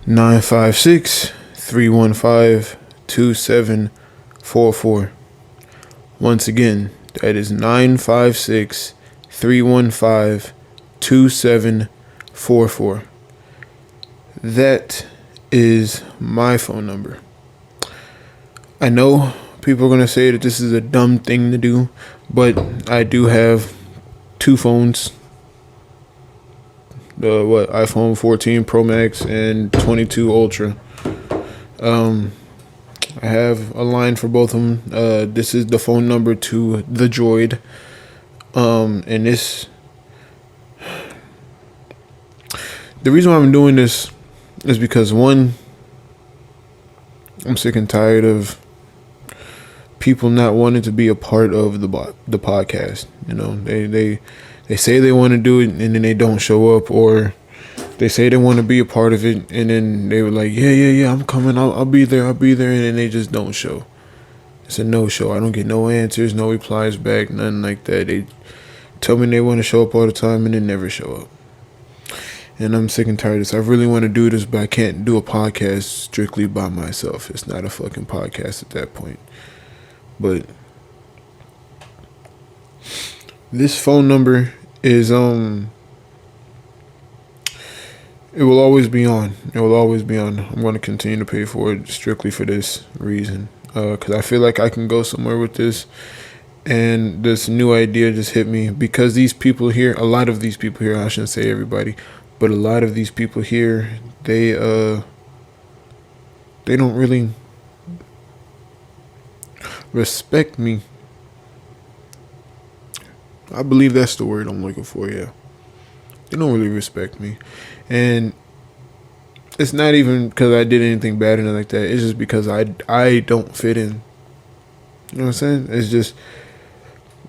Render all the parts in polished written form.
956-315-2744. Once again, that is 956-315-2744. That is my phone number. I know people are going to say that this is a dumb thing to do, but I do have two phones. The iPhone 14 Pro Max and 22 Ultra. I have a line for both of them. This is the phone number to the Droid. And this, the reason why I'm doing this is because, one, I'm sick and tired of people not wanting to be a part of the podcast. You know, they say they want to do it and then they don't show up, or they say they want to be a part of it and then they were like, yeah, I'm coming, I'll be there, and then they just don't show. It's a no-show. I don't get no answers, no replies back, nothing like that. They tell me they want to show up all the time and they never show up. And I'm sick and tired of this. I really want to do this, but I can't do a podcast strictly by myself. It's not a fucking podcast at that point. But this phone number is it will always be on. It will always be on. I'm going to continue to pay for it strictly for this reason. Because I feel like I can go somewhere with this. And this new idea just hit me. Because these people here, a lot of these people here, I shouldn't say everybody, but a lot of these people here, they don't really respect me. I believe that's the word I'm looking for, yeah. They don't really respect me. And it's not even because I did anything bad or anything like that. It's just because I don't fit in. You know what I'm saying? It's just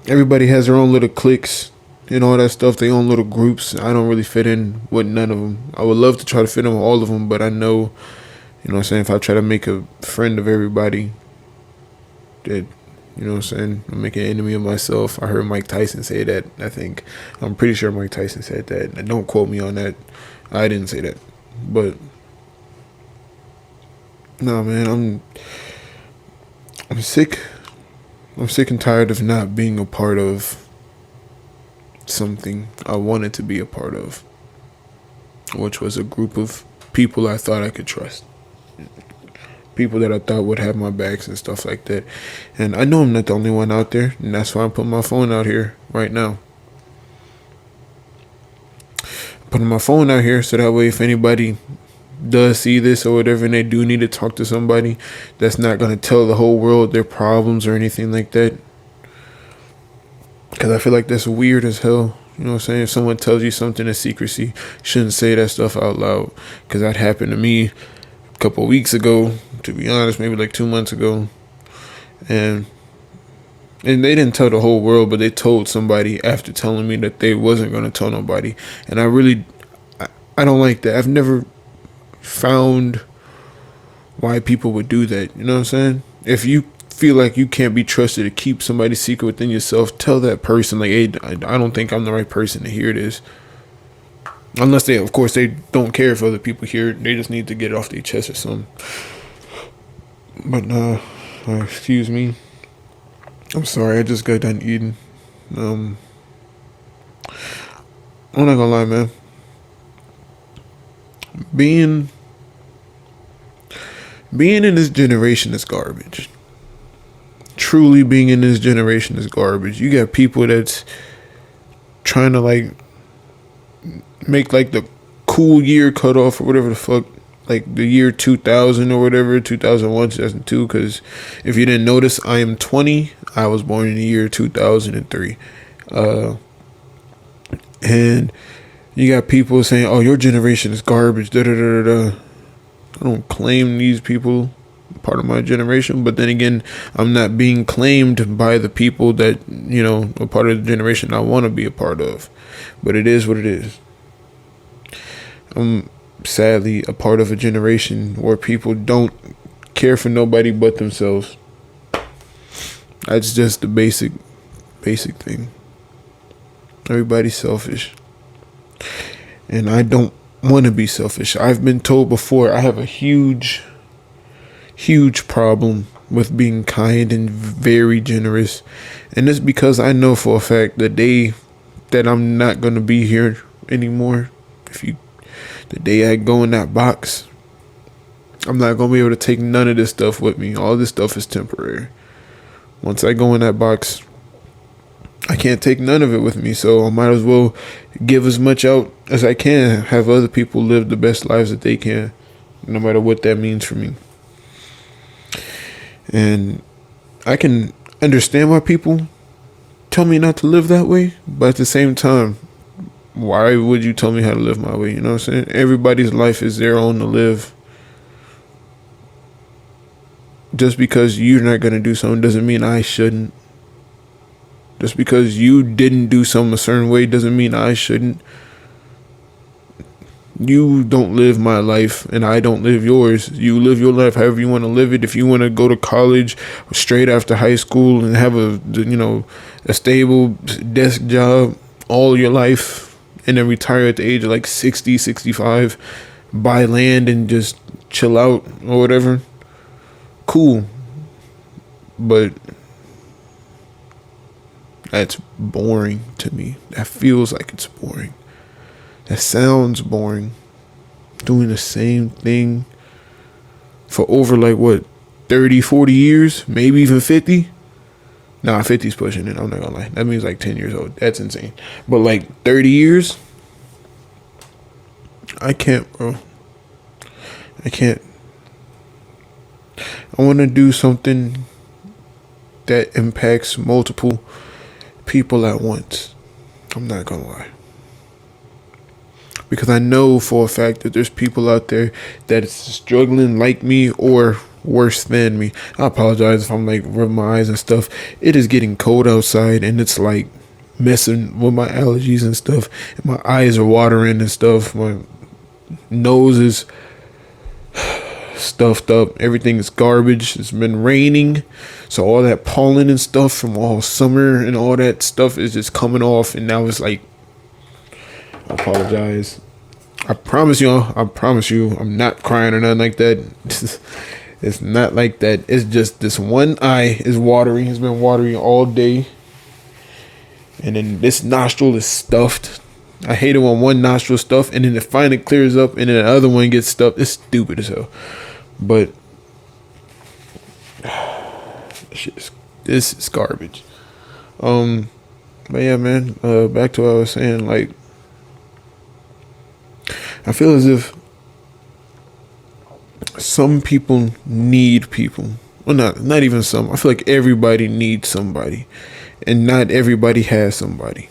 everybody has their own little cliques and all that stuff, their own little groups. I don't really fit in with none of them. I would love to try to fit in with all of them, but I know, you know what I'm saying, if I try to make a friend of everybody, that, you know what I'm saying, I'm making an enemy of myself. I heard Mike Tyson say that. I'm pretty sure Mike Tyson said that. And don't quote me on that. I didn't say that. But no, man, I'm sick. I'm sick and tired of not being a part of something I wanted to be a part of, which was a group of people I thought I could trust. People that I thought would have my backs and stuff like that. And I know I'm not the only one out there, and that's why I'm putting my phone out here right now. Putting my phone out here so that way if anybody does see this or whatever and they do need to talk to somebody, that's not going to tell the whole world their problems or anything like that. Because I feel like that's weird as hell. You know what I'm saying? If someone tells you something in secrecy, you shouldn't say that stuff out loud. Because that happened to me a couple of weeks ago, to be honest, maybe like 2 months ago. And they didn't tell the whole world, but they told somebody after telling me that they wasn't going to tell nobody. And I don't like that. I've never found why people would do that. You know what I'm saying? If you feel like you can't be trusted to keep somebody's secret within yourself, tell that person, like, hey, I don't think I'm the right person to hear this. Unless they, of course, they don't care if other people hear it. They just need to get it off their chest or something. But, excuse me. I'm sorry, I just got done eating. I'm not gonna lie, man. Being in this generation is garbage. Truly being in this generation is garbage. You got people that's trying to like make like the cool year cutoff or whatever the fuck, like the year 2000 or whatever, 2001, 2002. Because if you didn't notice, I am 20. I was born in the year 2003. And you got people saying, oh, your generation is garbage, da da da da. I don't claim these people part of my generation, but then again, I'm not being claimed by the people that, you know, a part of the generation I want to be a part of. But it is what it is. I'm sadly a part of a generation where people don't care for nobody but themselves. That's just the basic thing. Everybody's selfish. And I don't want to be selfish. I've been told before I have a huge problem with being kind and very generous. And it's because I know for a fact the day that I'm not going to be here anymore, the day I go in that box, I'm not going to be able to take none of this stuff with me. All this stuff is temporary. Once I go in that box, I can't take none of it with me. So I might as well give as much out as I can, have other people live the best lives that they can, no matter what that means for me. And I can understand why people tell me not to live that way, but at the same time, why would you tell me how to live my way? You know what I'm saying? Everybody's life is their own to live. Just because you're not going to do something doesn't mean I shouldn't. Just because you didn't do something a certain way doesn't mean I shouldn't. You don't live my life and I don't live yours. You live your life however you want to live it. If you want to go to college straight after high school and have a stable desk job all your life and then retire at the age of like 60, 65, buy land and just chill out or whatever, cool. But that's boring to me. That feels like it's boring. That sounds boring. Doing the same thing for over 30, 40 years, maybe even 50. Nah, 50's pushing it. I'm not gonna lie. That means 10 years old. That's insane. But 30 years, I can't, bro. I can't. I want to do something that impacts multiple people at once. I'm not gonna lie. Because I know for a fact that there's people out there that is struggling like me or worse than me. I apologize if I'm rubbing my eyes and stuff. It is getting cold outside and it's messing with my allergies and stuff. And my eyes are watering and stuff. My nose is stuffed up. Everything is garbage. It's been raining. So all that pollen and stuff from all summer and all that stuff is just coming off. And now it's I apologize. I promise you, I'm not crying or nothing like that. It's not like that. It's just this one eye is watering. It's been watering all day. And then this nostril is stuffed. I hate it when one nostril is stuffed and then it finally clears up and then the other one gets stuffed. It's stupid as hell. But this is garbage. But yeah, man, back to what I was saying, I feel as if some people need people. Well, not even some. I feel like everybody needs somebody. And not everybody has somebody.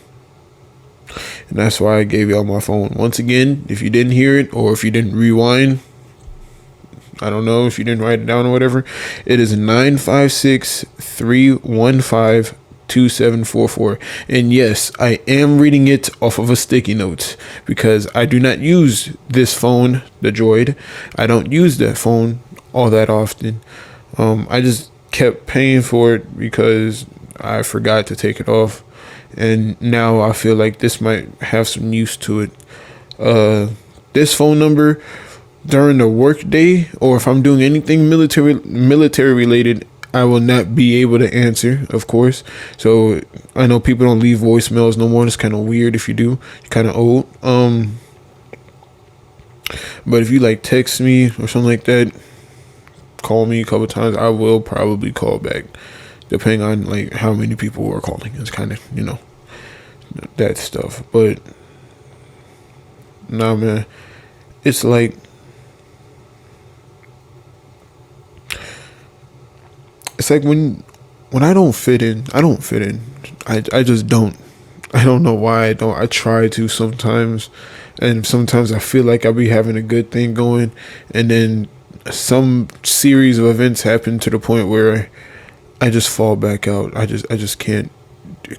And that's why I gave y'all my phone. Once again, if you didn't hear it or if you didn't rewind, I don't know, if you didn't write it down or whatever, it is 956-315-2744. And yes, I am reading it off of a sticky note because I do not use this phone, the Droid. I don't use that phone all that often. I just kept paying for it because I forgot to take it off. And now I feel like this might have some use to it. This phone number during the work day, or if I'm doing anything military related, I will not be able to answer, of course. So I know people don't leave voicemails no more. It's kind of weird if you do. You're kind of old. But if you text me or something like that, call me a couple times, I will probably call back, depending on how many people are calling. It's kind of that stuff. But nah, man, it's it's when I don't fit in, I don't fit in. I just don't. I don't know why I don't. I try to sometimes, and sometimes I feel like I'll be having a good thing going, and then some series of events happen to the point where I just fall back out. I just can't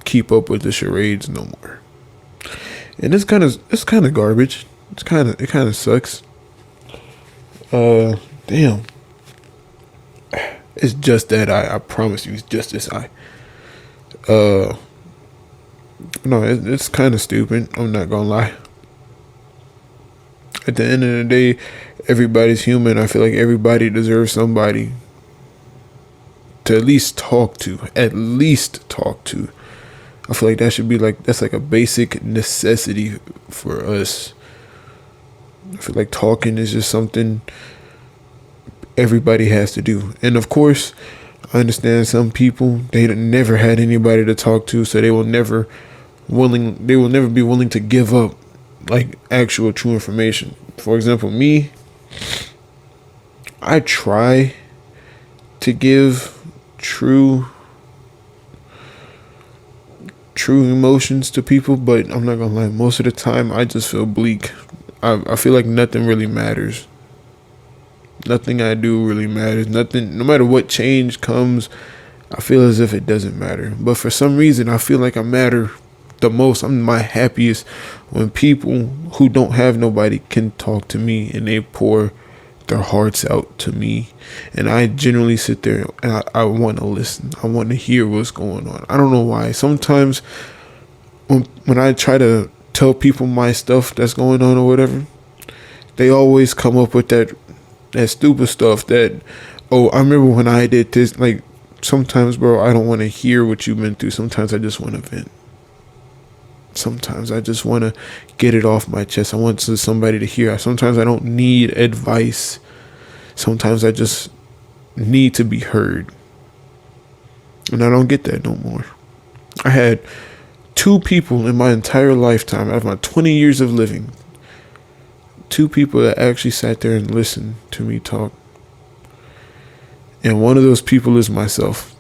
keep up with the charades no more. And it's kind of garbage. It kind of sucks. Damn. It's just that I promise you, it's just this eye. No, it's kind of stupid. I'm not gonna lie. At the end of the day, everybody's human. I feel like everybody deserves somebody to at least talk to. At least talk to. I feel like that should be like, that's like a basic necessity for us. I feel like talking is just something everybody has to do. And of course, I understand some people, they never had anybody to talk to, so they will never be willing to give up like actual true information. For example, me, I try to give true emotions to people, but I'm not gonna lie, most of the time I just feel bleak. I feel like nothing really matters. Nothing I do really matters. Nothing, no matter what change comes, I feel as if it doesn't matter. But for some reason, I feel like I matter the most. I'm my happiest when people who don't have nobody can talk to me and they pour their hearts out to me. And I generally sit there and I want to listen. I want to hear what's going on. I don't know why. Sometimes when I try to tell people my stuff that's going on or whatever, they always come up with that stupid stuff that, oh, I remember when I did this. Like, sometimes, bro, I don't want to hear what you've been through. Sometimes I just want to vent. Sometimes I just want to get it off my chest. I want somebody to hear. Sometimes I don't need advice. Sometimes I just need to be heard. And I don't get that no more. I had 2 people in my entire lifetime, out of my 20 years of living, 2 people that actually sat there and listened to me talk. And one of those people is myself.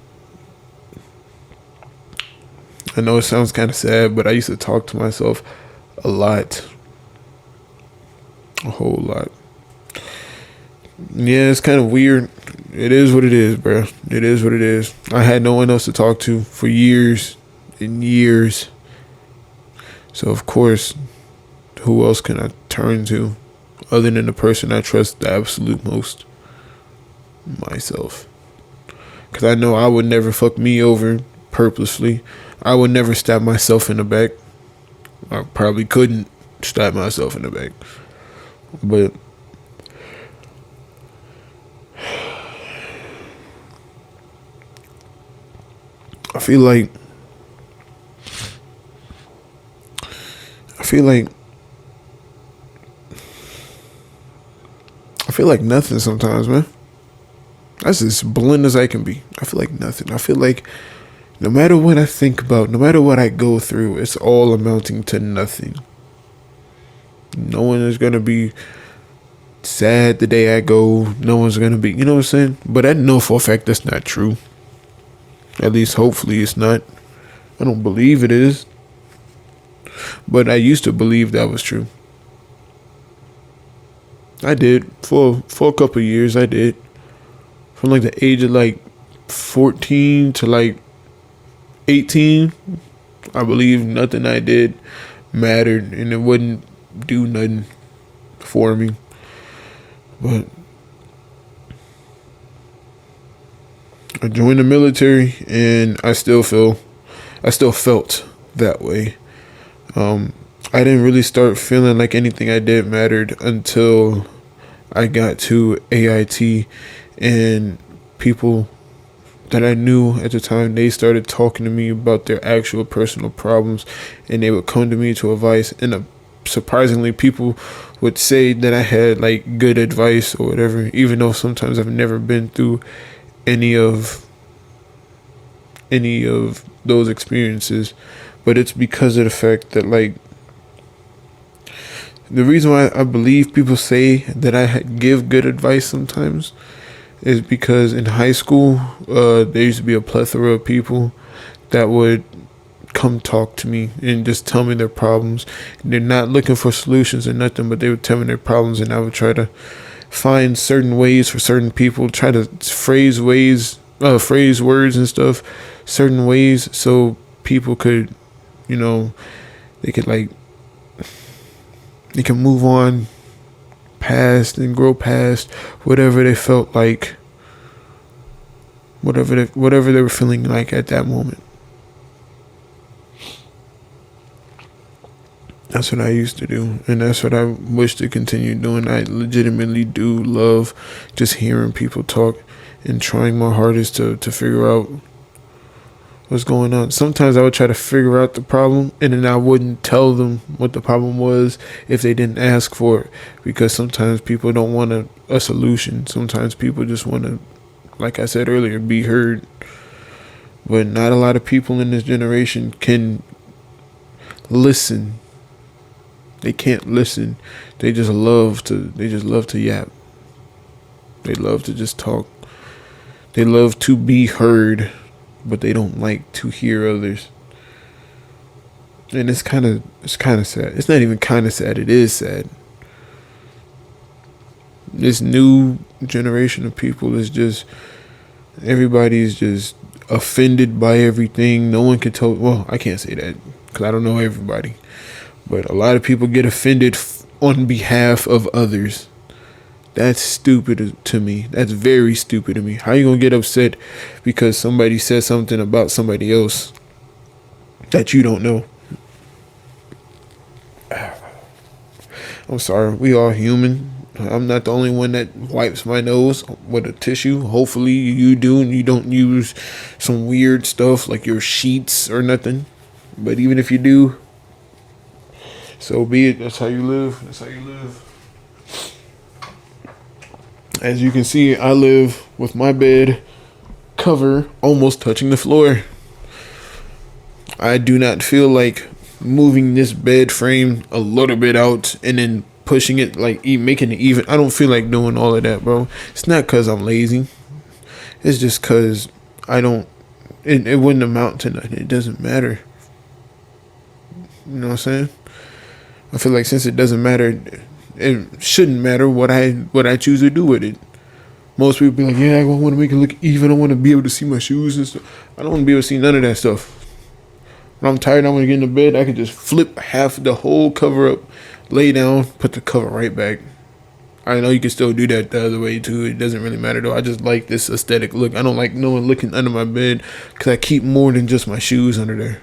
I know it sounds kind of sad, but I used to talk to myself a lot. A whole lot. Yeah, it's kind of weird. It is what it is, bro. It is what it is. I had no one else to talk to for years and years. So, of course, who else can I turn to other than the person I trust the absolute most? Myself. Because I know I would never fuck me over purposely. I would never stab myself in the back. I probably couldn't stab myself in the back. But I feel like nothing sometimes, man. That's as blunt as I can be. I feel like nothing. I feel like no matter what I think about, no matter what I go through, it's all amounting to nothing. No one is going to be sad the day I go. No one's going to be, you know what I'm saying? But I know for a fact that's not true. At least hopefully it's not. I don't believe it is. But I used to believe that was true. I did. For a couple of years, I did. From like the age of like 14 to like 18, I believe nothing I did mattered and it wouldn't do nothing for me. But I joined the military and I still felt that way. I didn't really start feeling like anything I did mattered until I got to AIT, and people that I knew at the time, they started talking to me about their actual personal problems, and they would come to me to advice. And surprisingly, people would say that I had like good advice or whatever, even though sometimes I've never been through any of those experiences. But it's because of the fact that, like, the reason why I believe people say that I give good advice sometimes is because in high school, there used to be a plethora of people that would come talk to me and just tell me their problems. They're not looking for solutions or nothing, but they would tell me their problems, and I would try to find certain ways for certain people, try to phrase words and stuff certain ways so people could, they can move on past and grow past whatever they felt like, whatever they were feeling like at that moment. That's what I used to do, and that's what I wish to continue doing. I legitimately do love just hearing people talk and trying my hardest to figure out what's going on. Sometimes I would try to figure out the problem, and then I wouldn't tell them what the problem was if they didn't ask for it, because sometimes people don't want a solution. Sometimes people just want to, like I said earlier, be heard. But not a lot of people in this generation can listen. They can't listen. They just love to yap. They love to just talk. They love to be heard, but they don't like to hear others. And it's kind of sad. It's not even kind of sad. It is sad. This new generation of people is just, everybody's just offended by everything. No one can tell. Well, I can't say that because I don't know everybody, but a lot of people get offended on behalf of others. That's stupid to me. That's very stupid to me. How you gonna get upset because somebody said something about somebody else that you don't know? I'm sorry. We all human. I'm not the only one that wipes my nose with a tissue. Hopefully you do, and you don't use some weird stuff like your sheets or nothing. But even if you do, so be it. That's how you live. That's how you live. As you can see, I live with my bed cover almost touching the floor. I do not feel like moving this bed frame a little bit out and then pushing it, like making it even. I don't feel like doing all of that, bro. It's not because I'm lazy. It's just because I don't. It wouldn't amount to nothing. It doesn't matter. You know what I'm saying? I feel like since it doesn't matter, it shouldn't matter what I choose to do with it. Most people be like, yeah, I want to make it look even. I want to be able to see my shoes and stuff. I don't want to be able to see none of that stuff. When I'm tired, I want to get in the bed. I can just flip half the whole cover up, lay down, put the cover right back. I know you can still do that the other way too. It doesn't really matter though. I just like this aesthetic look. I don't like no one looking under my bed because I keep more than just my shoes under there.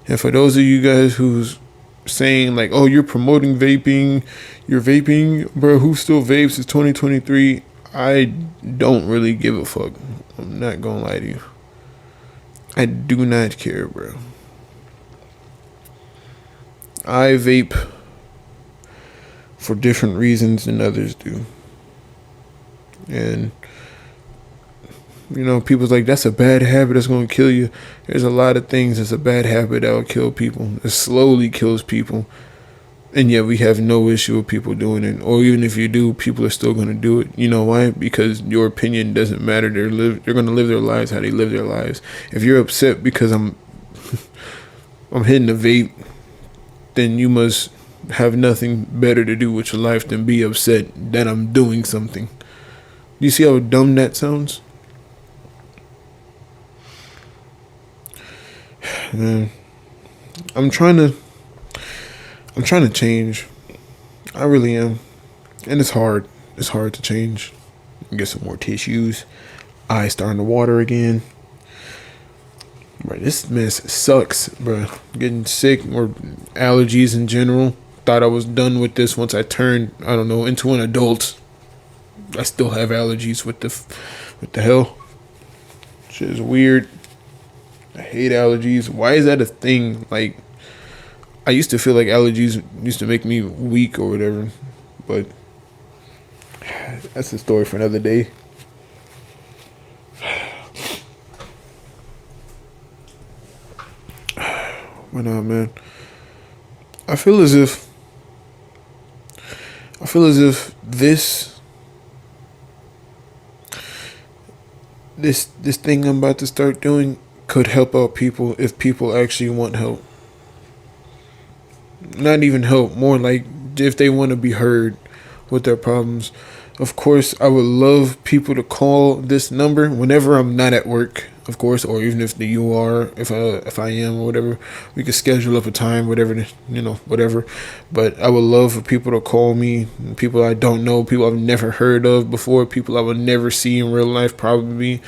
And for those of you guys who's saying like, oh, you're promoting vaping, you're vaping, bro, who still vapes? It's 2023. I don't really give a fuck. I'm not gonna lie to you. I do not care, bro. I vape for different reasons than others do. And you know, people's like, that's a bad habit that's going to kill you. There's a lot of things that's a bad habit that will kill people. It slowly kills people. And yet we have no issue with people doing it. Or even if you do, people are still going to do it. You know why? Because your opinion doesn't matter. They're going to live their lives how they live their lives. If you're upset because I'm hitting a vape, then you must have nothing better to do with your life than be upset that I'm doing something. You see how dumb that sounds? Man, I'm trying to change. I really am. And it's hard. It's hard to change. Get some more tissues. Eyes starting to water again. Bro, this mess sucks, bro. Getting sick or allergies in general. Thought I was done with this once I turned, I don't know, into an adult. I still have allergies. What the hell? Shit is weird. I hate allergies. Why is that a thing? Like, I used to feel like allergies used to make me weak or whatever, but that's a story for another day. But no, man. I feel as if this thing I'm about to start doing could help out people if people actually want help. Not even help, more like if they want to be heard with their problems. Of course, I would love people to call this number whenever I'm not at work, of course, or even if you are, if I am or whatever. We could schedule up a time, whatever, whatever. But I would love for people to call me, people I don't know, people I've never heard of before, people I would never see in real life probably.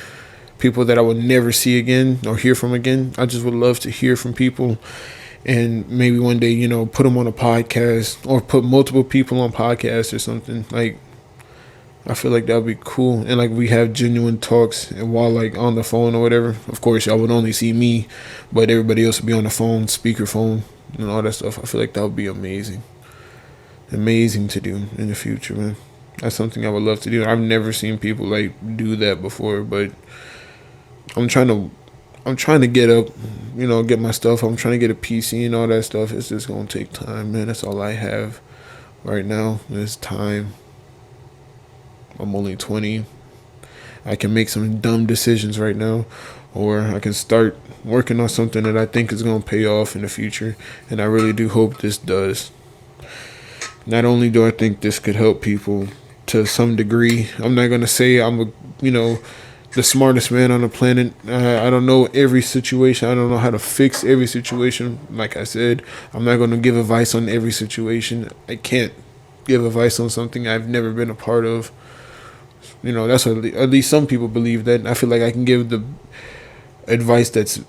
people that I will never see again or hear from again. I just would love to hear from people, and maybe one day, put them on a podcast or put multiple people on podcasts or something. Like, I feel like that would be cool. And like we have genuine talks, and while like on the phone or whatever. Of course, y'all would only see me, but everybody else would be on the phone, speakerphone, and all that stuff. I feel like that would be amazing. Amazing to do in the future, man. That's something I would love to do. I've never seen people like do that before, but I'm trying to get up, get my stuff. I'm trying to get a PC and all that stuff. It's just gonna take time, man. That's all I have right now is time. I'm only 20. I can make some dumb decisions right now, or I can start working on something that I think is gonna pay off in the future, and I really do hope this does. Not only do I think this could help people to some degree, I'm not gonna say I'm the smartest man on the planet. I don't know every situation. I don't know how to fix every situation. Like I said, I'm not going to give advice on every situation. I can't give advice on something I've never been a part of. That's what at least some people believe that. I feel like I can give the advice that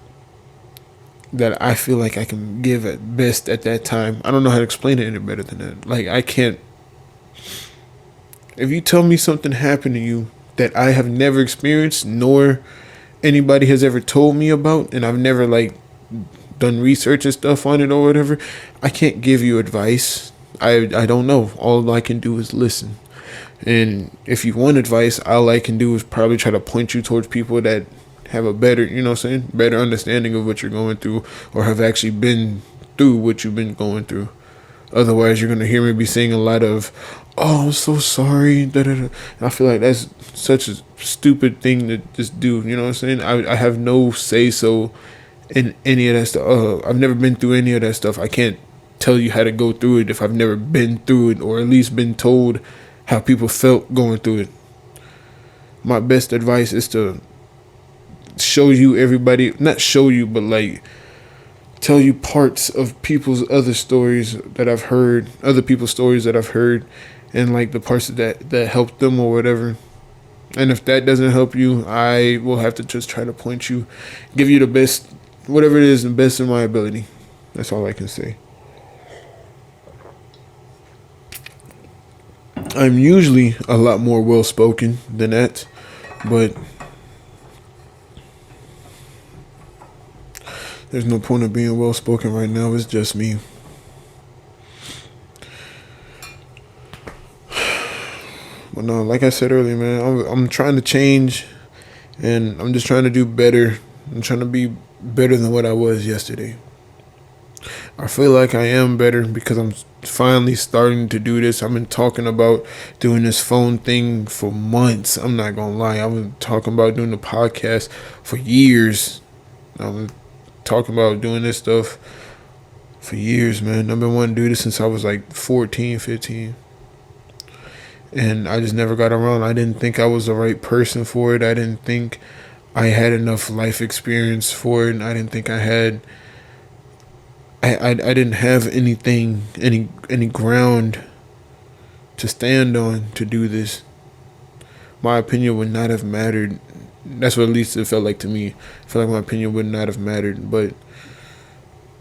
I feel like I can give at best at that time. I don't know how to explain it any better than that. Like, I can't. If you tell me something happened to you that I have never experienced, nor anybody has ever told me about, and I've never like done research and stuff on it or whatever, I can't give you advice. I don't know. All I can do is listen. And if you want advice, all I can do is probably try to point you towards people that have a better, better understanding of what you're going through, or have actually been through what you've been going through. Otherwise, you're going to hear me be saying a lot of, "Oh, I'm so sorry." Da, da, da. I feel like that's such a stupid thing to just do. You know what I'm saying? I have no say-so in any of that stuff. I've never been through any of that stuff. I can't tell you how to go through it if I've never been through it, or at least been told how people felt going through it. My best advice is to show you everybody, not show you, but like tell you parts of people's other stories that I've heard, other people's stories that I've heard, and like the parts that helped them or whatever. And if that doesn't help you, I will have to just try to point you, give you the best, whatever it is, the best of my ability. That's all I can say. I'm usually a lot more well-spoken than that, but there's no point of being well-spoken right now. It's just me. But no, like I said earlier, man, I'm trying to change, and I'm just trying to do better. I'm trying to be better than what I was yesterday. I feel like I am better because I'm finally starting to do this. I've been talking about doing this phone thing for months. I'm not gonna lie. I've been talking about doing the podcast for years. I've been talking about doing this stuff for years, man. I've been wanting to do this since I was like 14, 15. And I just never got around. I didn't think I was the right person for it. I didn't think I had enough life experience for it. And I didn't think I didn't have anything, any ground to stand on to do this. My opinion would not have mattered. That's what at least it felt like to me. I felt like my opinion would not have mattered. But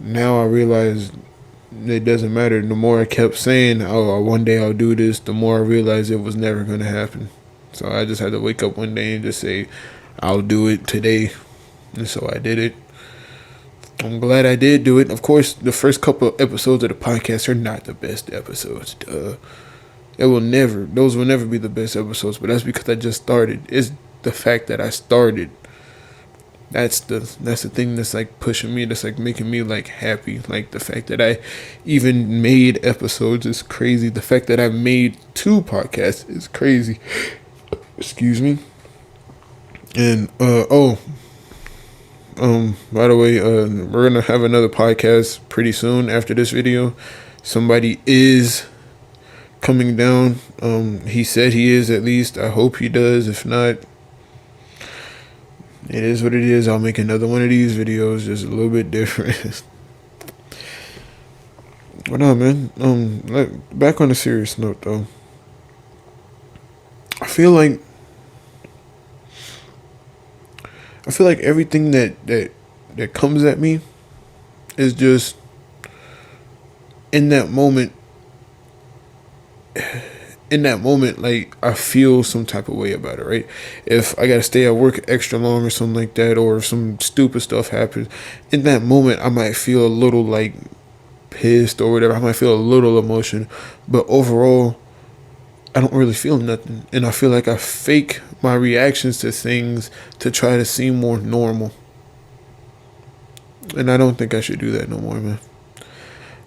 now I realize it doesn't matter. The more I kept saying, "Oh, one day I'll do this," the more I realized it was never going to happen. So I just had to wake up one day and just say, "I'll do it today." And so I did it. I'm glad I did do it. Of course, the first couple of episodes of the podcast are not the best episodes. Those will never be the best episodes, but that's because I just started. It's the fact that I started. That's the thing that's like pushing me, that's like making me like happy. Like the fact that I even made episodes is crazy. The fact that I made 2 podcasts is crazy. Excuse me. And by the way, we're gonna have another podcast pretty soon after this video. Somebody is coming down. He said he is, at least. I hope he does. If not, it is what it is. I'll make another one of these videos, just a little bit different. But no, man. Back on a serious note, though. I feel like I feel like everything that comes at me is just in that moment. In that moment, like, I feel some type of way about it, right? If I gotta stay at work extra long or something like that, or if some stupid stuff happens, in that moment I might feel a little like pissed or whatever. I might feel a little emotion, but overall I don't really feel nothing. And I feel like I fake my reactions to things to try to seem more normal. And I don't think I should do that no more, man.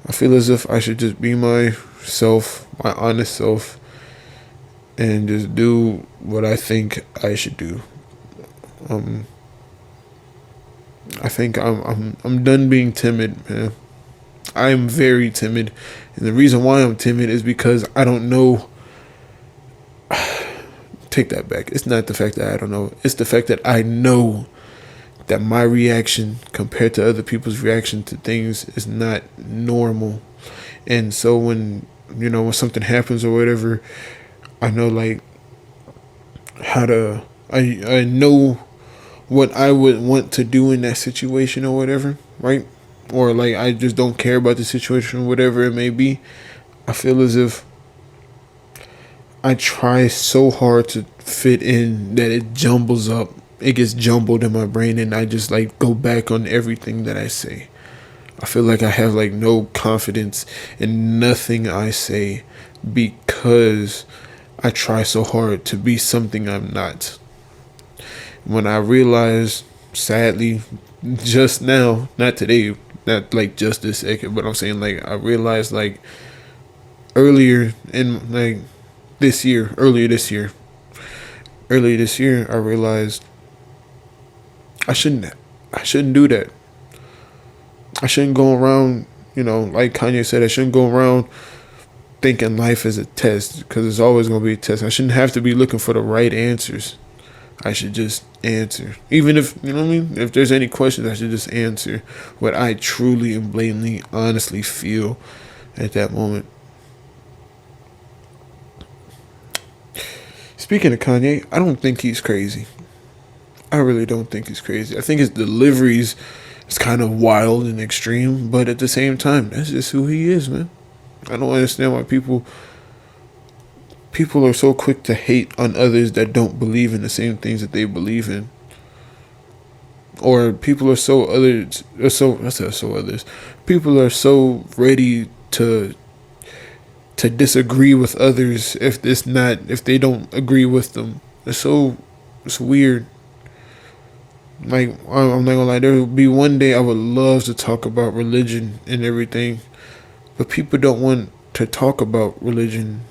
I feel as if I should just be myself, my honest self, and just do what I think I should do. Um, I think I'm done being timid, man. I am very timid, and the reason why I'm timid is because I don't know. Take that back. It's not the fact that I don't know. It's the fact that I know that my reaction compared to other people's reaction to things is not normal. And so when something happens or whatever, I know like how to I know what I would want to do in that situation or whatever, right? Or like I just don't care about the situation, whatever it may be. I feel as if I try so hard to fit in that it jumbles up. It gets jumbled in my brain, and I just like go back on everything that I say. I feel like I have like no confidence in nothing I say because I try so hard to be something I'm not. When I realized, sadly, just now, not today, not like just this second, but I'm saying like I realized like earlier in like this year, earlier this year, I realized I shouldn't do that. I shouldn't go around, like Kanye said, I shouldn't go around thinking life is a test because it's always going to be a test. I shouldn't have to be looking for the right answers. I should just answer. Even if, you know what I mean? If there's any questions, I should just answer what I truly and blatantly, honestly feel at that moment. Speaking of Kanye, I don't think he's crazy. I really don't think he's crazy. I think his deliveries is kind of wild and extreme, but at the same time, that's just who he is, man. I don't understand why people are so quick to hate on others that don't believe in the same things that they believe in. Or people are so others or so I said so others. People are so ready to disagree with others if they don't agree with them. It's weird. Like, I'm not gonna lie, there will be one day I would love to talk about religion and everything, but people don't want to talk about religion.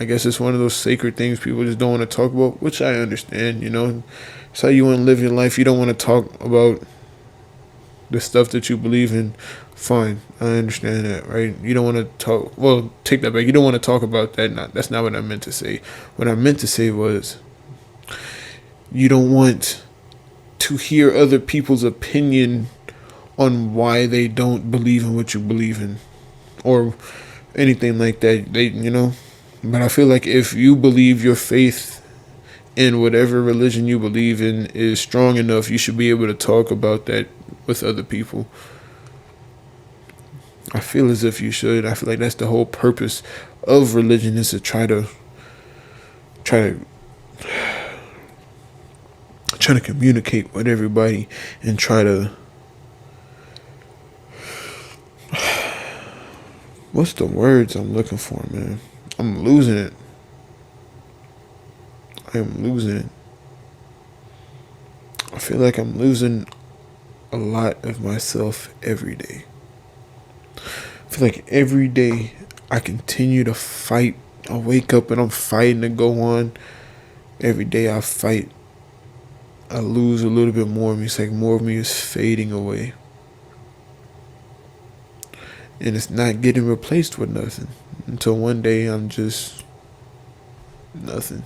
I guess it's one of those sacred things people just don't want to talk about, which I understand, It's how you want to live your life. You don't want to talk about the stuff that you believe in. Fine, I understand that, right? You don't want to talk, well, take that back. You don't want to talk about that. That's not what I meant to say. What I meant to say was you don't want to hear other people's opinion on why they don't believe in what you believe in or anything like that. But I feel like if you believe your faith in whatever religion you believe in is strong enough, you should be able to talk about that with other people. I feel as if you should. I feel like that's the whole purpose of religion, is to try to communicate with everybody and try to, what's the words I'm looking for, man? I'm losing it. I am losing it. I feel like I'm losing a lot of myself every day. I feel like every day I continue to fight. I wake up and I'm fighting to go on. Every day I fight. I lose a little bit more of me. It's like more of me is fading away. And it's not getting replaced with nothing. Until one day I'm just nothing.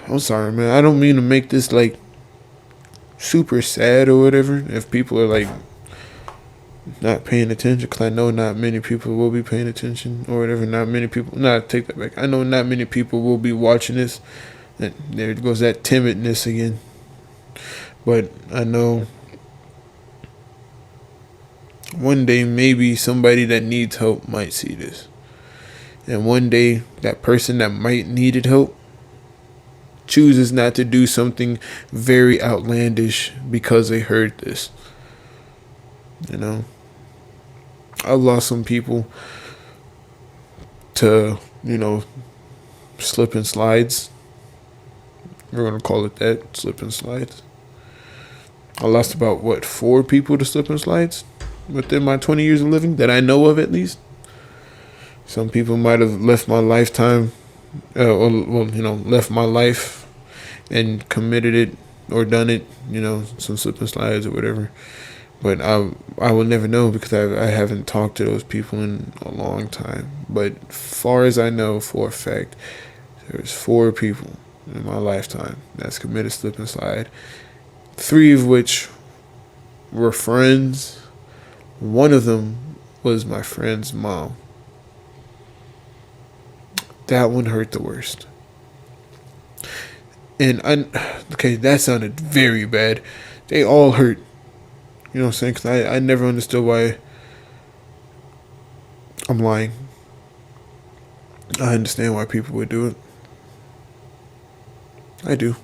I'm sorry, man. I don't mean to make this like super sad or whatever. If people are like not paying attention, because I know not many people will be paying attention or whatever. Not many people. Not take that back. I know not many people will be watching this. And there goes that timidness again. But I know one day maybe somebody that needs help might see this. And one day that person that might needed help chooses not to do something very outlandish because they heard this. You know, I've lost some people to, slip and slides. We're going to call it that, slip and slides. I lost about, 4 people to slip and slides within my 20 years of living that I know of, at least. Some people might have left my lifetime, left my life and committed it or done it, some slip and slides or whatever. But I will never know because I haven't talked to those people in a long time. But far as I know for a fact, there's 4 people in my lifetime that's committed slip and slide. 3 of which were friends. One of them was my friend's mom. That one hurt the worst. And that sounded very bad. They all hurt. You know what I'm saying? Because I never understood why. I'm lying. I understand why people would do it. I do.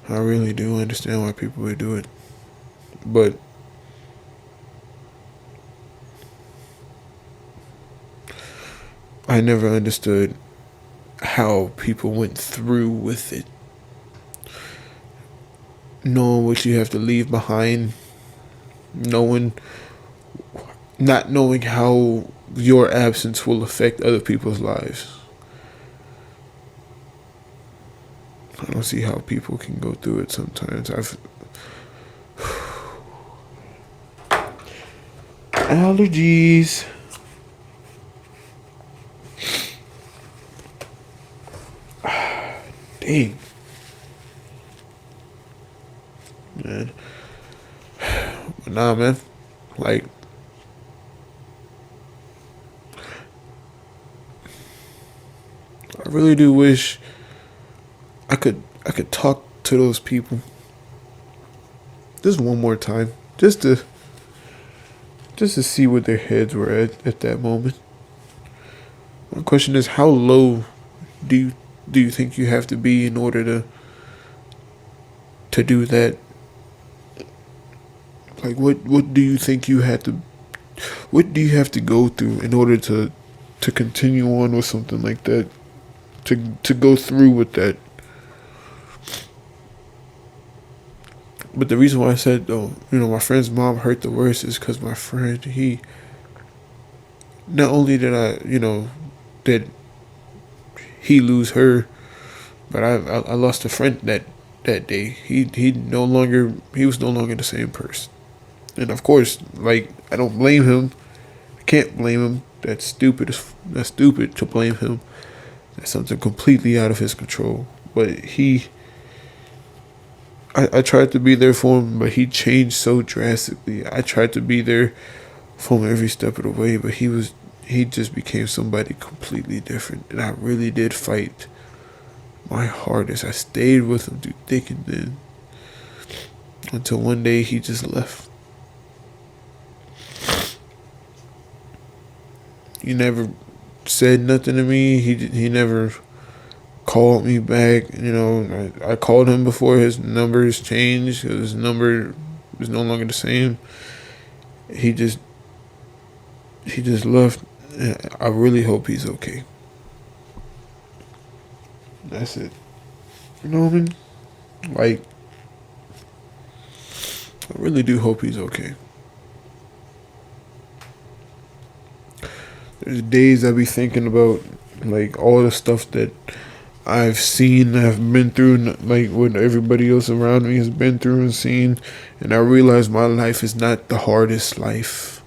I really do understand why people would do it. But I never understood how people went through with it. Knowing what you have to leave behind. Not knowing how your absence will affect other people's lives. I don't see how people can go through it sometimes. Allergies. Dang. Man. But nah, man. Like, I really do wish I could talk to those people just one more time, just to see what their heads were at that moment. My question is, how low do you think you have to be in order to do that? Like, what do you think you had to? What do you have to go through in order to continue on with something like that? To go through with that. But the reason why I said, though, my friend's mom hurt the worst is because my friend, he, not only did did he lose her, but I lost a friend that day. He was no longer the same person. And of course, like, I don't blame him. I can't blame him. That's stupid. That's stupid to blame him. That's something completely out of his control. But I tried to be there for him, but he changed so drastically. I tried to be there for him every step of the way, but he just became somebody completely different. And I really did fight my hardest. I stayed with him through thick and thin until one day he just left. He never said nothing to me. He never called me back. I called him before his numbers changed. His number was no longer the same. He just left. I really hope he's okay. That's it. You know what I mean? Like, I really do hope he's okay. There's days I be thinking about, like, all the stuff that I've seen, I've been through, like what everybody else around me has been through and seen, and I realize my life is not the hardest life,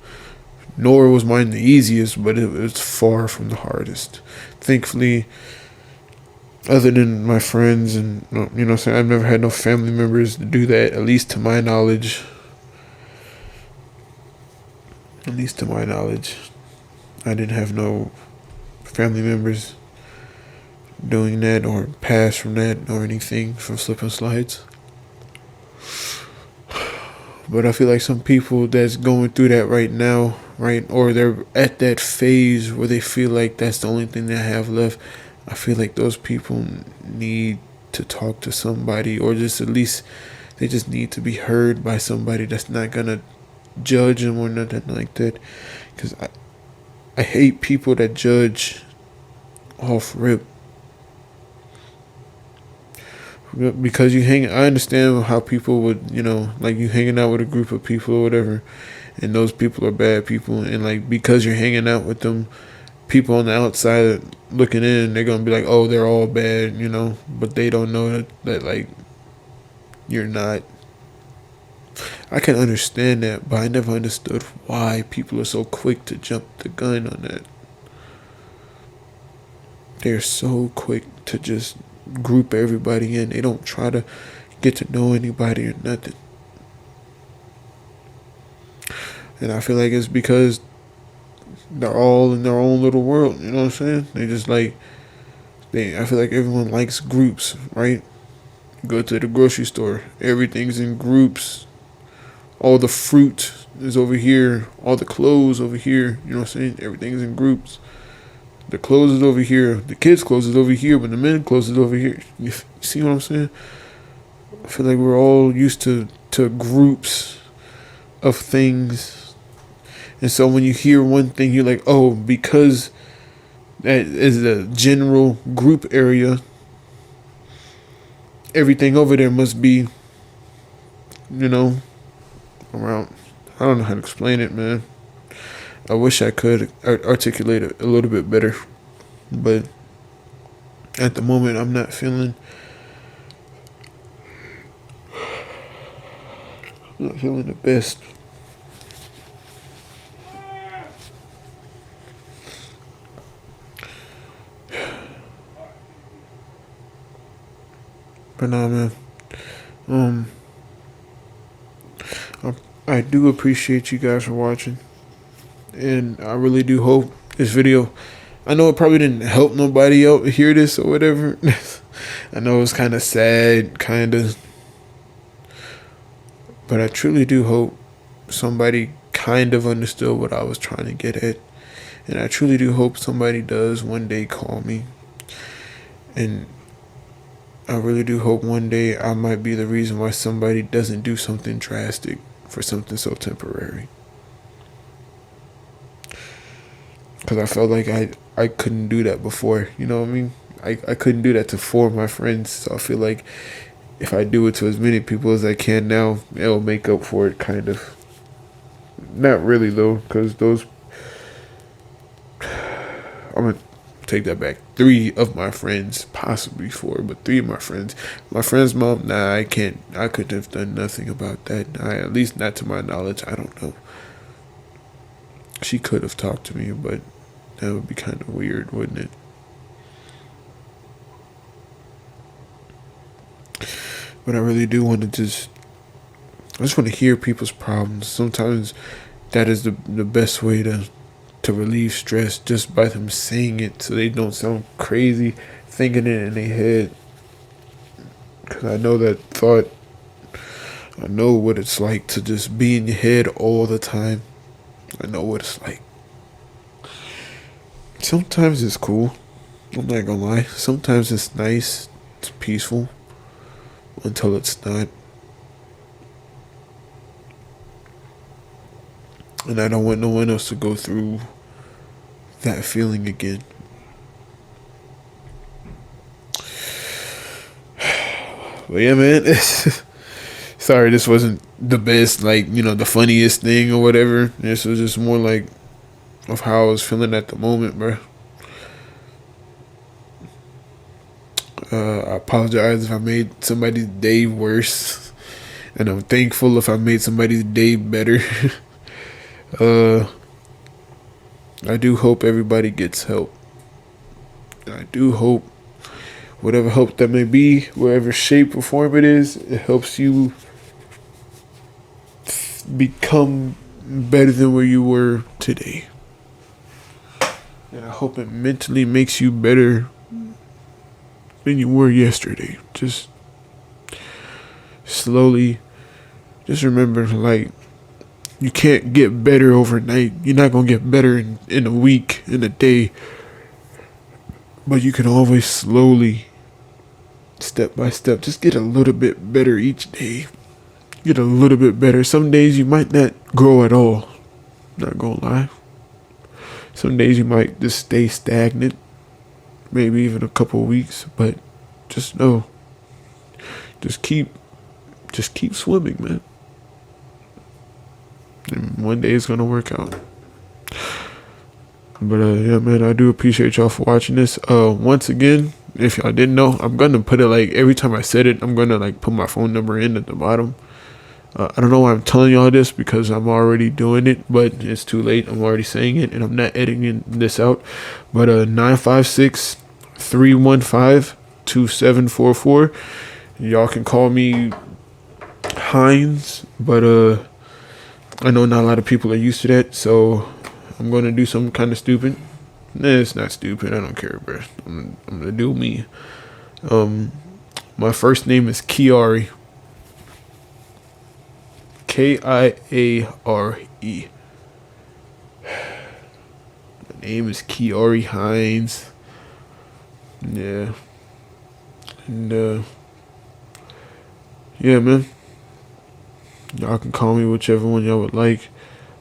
nor was mine the easiest, but it's far from the hardest. Thankfully, other than my friends, and saying, I've never had no family members to do that, at least to my knowledge. At least to my knowledge, I didn't have no family members doing that or pass from that or anything from slip and slides. But I feel like some people that's going through that right now, right, or they're at that phase where they feel like that's the only thing they have left, I feel like those people need to talk to somebody, or just at least they just need to be heard by somebody that's not gonna judge them or nothing like that. Because I hate people that judge off rip. Because I understand how people would, like you hanging out with a group of people or whatever, and those people are bad people, and like because you're hanging out with them, people on the outside looking in, they're gonna be like, oh, they're all bad, but they don't know that like you're not. I can understand that, but I never understood why people are so quick to jump the gun on that. They're so quick to just group everybody in. They don't try to get to know anybody or nothing. And I feel like it's because they're all in their own little world, you know what I'm saying? They just like, I feel like everyone likes groups, right? Go to the grocery store, everything's in groups. All the fruit is over here, all the clothes over here, you know what I'm saying? Everything's in groups. The clothes is over here, the kids' clothes is over here, but the men's clothes is over here. You see what I'm saying? I feel like we're all used to groups of things. And so when you hear one thing, you're like, oh, because that is the general group area, everything over there must be, around. I don't know how to explain it, man. I wish I could articulate it a little bit better, but at the moment I'm not feeling the best. But nah, man. I do appreciate you guys for watching. And I really do hope this video, I know it probably didn't help nobody out hear this or whatever. I know it's kind of sad, but I truly do hope somebody kind of understood what I was trying to get at. And I truly do hope somebody does one day call me. And I really do hope one day I might be the reason why somebody doesn't do something drastic for something so temporary. Because I felt like I couldn't do that before, you know what I mean? I couldn't do that to 4 of my friends, so I feel like if I do it to as many people as I can now, it'll make up for it, kind of. Not really, though, because those... I'm going to take that back. 3 of my friends, possibly 4, but 3 of my friends. My friend's mom, nah, I couldn't have done nothing about that. At least not to my knowledge, I don't know. She could have talked to me, but that would be kind of weird, wouldn't it? But I really do want to I just want to hear people's problems. Sometimes that is the best way to relieve stress, just by them saying it so they don't sound crazy, thinking it in their head. Because I know that thought, I know what it's like to just be in your head all the time. I know what it's like. Sometimes it's cool. I'm not gonna lie. Sometimes it's nice. It's peaceful. Until it's not. And I don't want no one else to go through that feeling again. But yeah, man. Sorry, this wasn't the best, like, the funniest thing or whatever. This was just more like of how I was feeling at the moment, bro. I apologize if I made somebody's day worse, and I'm thankful if I made somebody's day better. I do hope everybody gets help. I do hope whatever help that may be, whatever shape or form it is, it helps you become better than where you were today. And I hope it mentally makes you better than you were yesterday. Just slowly, just remember, like, you can't get better overnight. You're not going to get better in a week, in a day. But you can always slowly, step by step, just get a little bit better each day. Get a little bit better. Some days you might not grow at all. Not going to lie. Some days you might just stay stagnant. Maybe even a couple of weeks. But just know. Just keep swimming, man. And one day it's going to work out. But yeah, man, I do appreciate y'all for watching this. Once again, if y'all didn't know, I'm going to put it, like, every time I said it, I'm going to, like, put my phone number in at the bottom. I don't know why I'm telling y'all this, because I'm already doing it, but it's too late. I'm already saying it, and I'm not editing this out. But 956-315-2744. Y'all can call me Hines, but I know not a lot of people are used to that, so I'm going to do something kind of stupid. Nah, it's not stupid. I don't care, bro. I'm going to do me. My first name is Kiare. Kiare. My name is Kiare Hines. Yeah. And yeah, man. Y'all can call me whichever one y'all would like.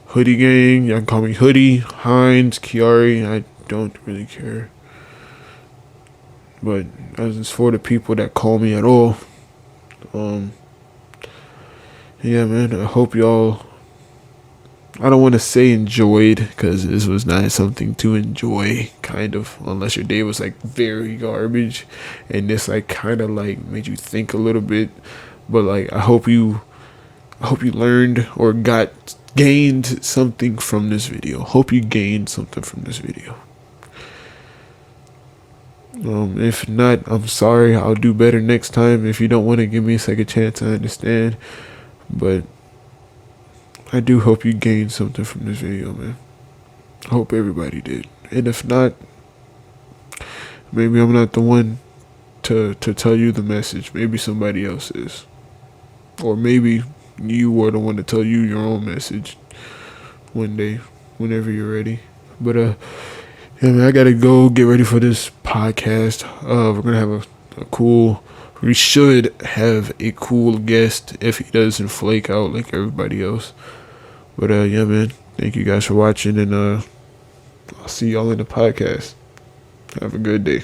Hoodie Gang. Y'all can call me Hoodie, Hines, Kiare. I don't really care. But as it's for the people that call me at all, yeah, man, I hope y'all, I don't want to say enjoyed, because this was not something to enjoy, kind of, unless your day was, like, very garbage, and this, like, kind of, like, made you think a little bit. But, like, I hope you learned or gained something from this video. Hope you gained something from this video. If not, I'm sorry. I'll do better next time. If you don't want to give me a second chance, I understand. But I do hope you gained something from this video, man. I hope everybody did. And if not, maybe I'm not the one to tell you the message. Maybe somebody else is. Or maybe you were the one to tell you your own message one day, whenever you're ready. But yeah, man, I gotta go get ready for this podcast. We're gonna have we should have a cool guest if he doesn't flake out like everybody else. But yeah, man, thank you guys for watching, and I'll see y'all in the podcast. Have a good day.